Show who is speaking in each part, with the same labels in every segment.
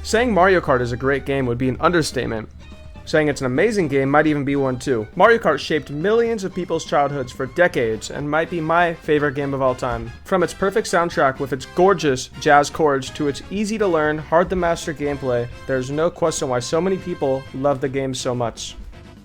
Speaker 1: Saying Mario Kart is a great game would be an understatement. Saying it's an amazing game might even be one too. Mario Kart shaped millions of people's childhoods for decades and might be my favorite game of all time. From its perfect soundtrack with its gorgeous jazz chords to its easy to learn, hard to master gameplay, there's no question why so many people love the game so much.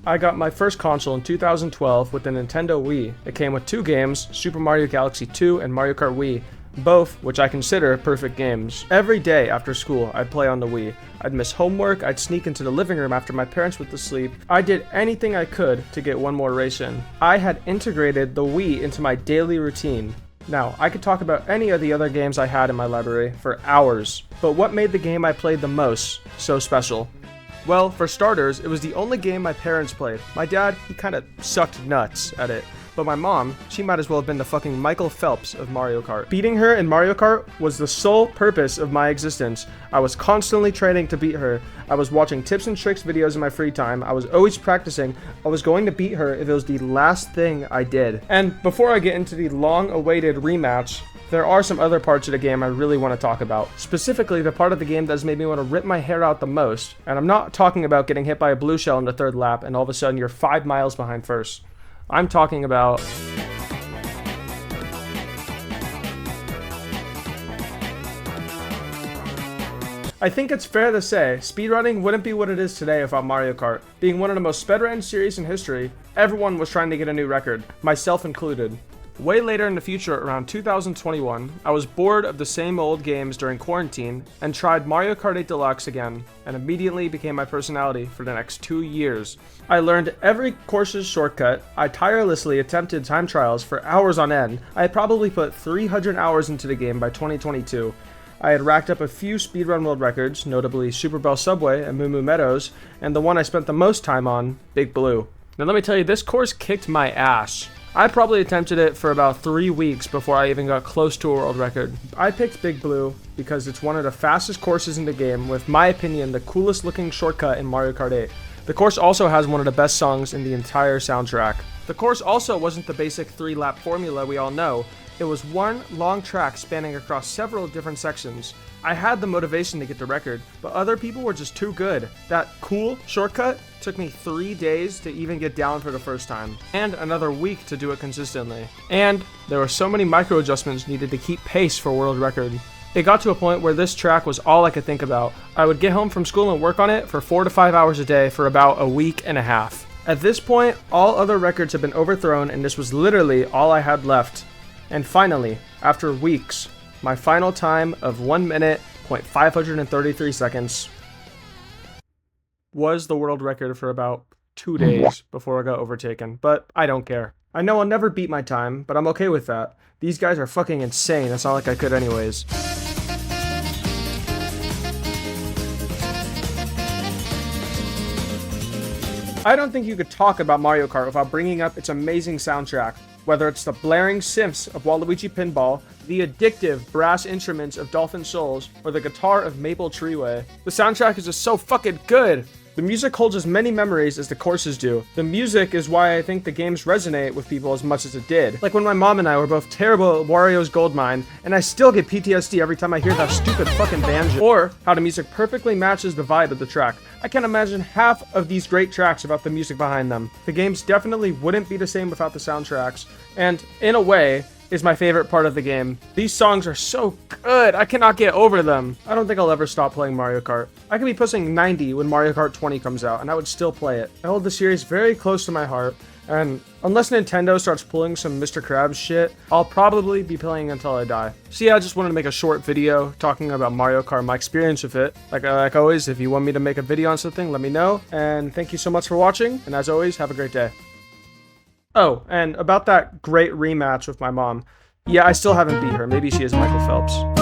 Speaker 1: I got my first console in 2012 with the Nintendo Wii. It came with two games, Super Mario Galaxy 2 and Mario Kart Wii, both which I consider perfect games. Every day after school, I'd play on the Wii. I'd miss homework, I'd sneak into the living room after my parents went to sleep. I did anything I could to get one more race in. I had integrated the Wii into my daily routine. Now, I could talk about any of the other games I had in my library for hours, but what made the game I played the most so special? Well, for starters, it was the only game my parents played. My dad, he kinda sucked nuts at it. But my mom, she might as well have been the fucking Michael Phelps of Mario Kart. Beating her in Mario Kart was the sole purpose of my existence. I was constantly training to beat her. I was watching tips and tricks videos in my free time. I was always practicing. I was going to beat her if it was the last thing I did. And before I get into the long-awaited rematch, there are some other parts of the game I really want to talk about. Specifically, the part of the game that has made me want to rip my hair out the most. And I'm not talking about getting hit by a blue shell in the third lap and all of a sudden you're 5 miles behind first. I'm talking about I think it's fair to say, speedrunning wouldn't be what it is today without Mario Kart. Being one of the most sped-ran series in history, everyone was trying to get a new record, myself included. Way later in the future, around 2021, I was bored of the same old games during quarantine and tried Mario Kart 8 Deluxe again, and immediately became my personality for the next 2 years. I learned every course's shortcut, I tirelessly attempted time trials for hours on end. I had probably put 300 hours into the game by 2022. I had racked up a few speedrun world records, notably Super Bell Subway and Moo Moo Meadows, and the one I spent the most time on, Big Blue. Now let me tell you, this course kicked my ass. I probably attempted it for about 3 weeks before I even got close to a world record. I picked Big Blue because it's one of the fastest courses in the game, with my opinion the coolest looking shortcut in Mario Kart 8. The course also has one of the best songs in the entire soundtrack. The course also wasn't the basic 3-lap formula we all know. It was one long track spanning across several different sections. I had the motivation to get the record, but other people were just too good. That cool shortcut took me 3 days to even get down for the first time, and another week to do it consistently. And there were so many micro adjustments needed to keep pace for world record. It got to a point where this track was all I could think about. I would get home from school and work on it for 4 to 5 hours a day for about a week and a half. At this point, all other records had been overthrown and this was literally all I had left. And finally, after weeks, my final time of 1 minute, 533 seconds was the world record for about 2 days before I got overtaken, but I don't care. I know I'll never beat my time, but I'm okay with that. These guys are fucking insane, it's not like I could anyways. I don't think you could talk about Mario Kart without bringing up its amazing soundtrack. Whether it's the blaring synths of Waluigi Pinball, the addictive brass instruments of Dolphin Souls, or the guitar of Maple Treeway. The soundtrack is just so fucking good! The music holds as many memories as the courses do. The music is why I think the games resonate with people as much as it did. Like when my mom and I were both terrible at Wario's Goldmine, and I still get PTSD every time I hear that stupid fucking banjo. Or how the music perfectly matches the vibe of the track. I can't imagine half of these great tracks without the music behind them. The games definitely wouldn't be the same without the soundtracks, and in a way, is my favorite part of the game. These songs are so good, I cannot get over them. I don't think I'll ever stop playing Mario Kart. I could be pushing 90 when Mario Kart 20 comes out, and I would still play it. I hold the series very close to my heart, and unless Nintendo starts pulling some Mr. Krabs shit, I'll probably be playing until I die. So yeah, I just wanted to make a short video talking about Mario Kart, my experience with it. Like always, if you want me to make a video on something, let me know, and thank you so much for watching, and as always, have a great day. Oh, and about that great rematch with my mom. Yeah, I still haven't beat her. Maybe she is Michael Phelps.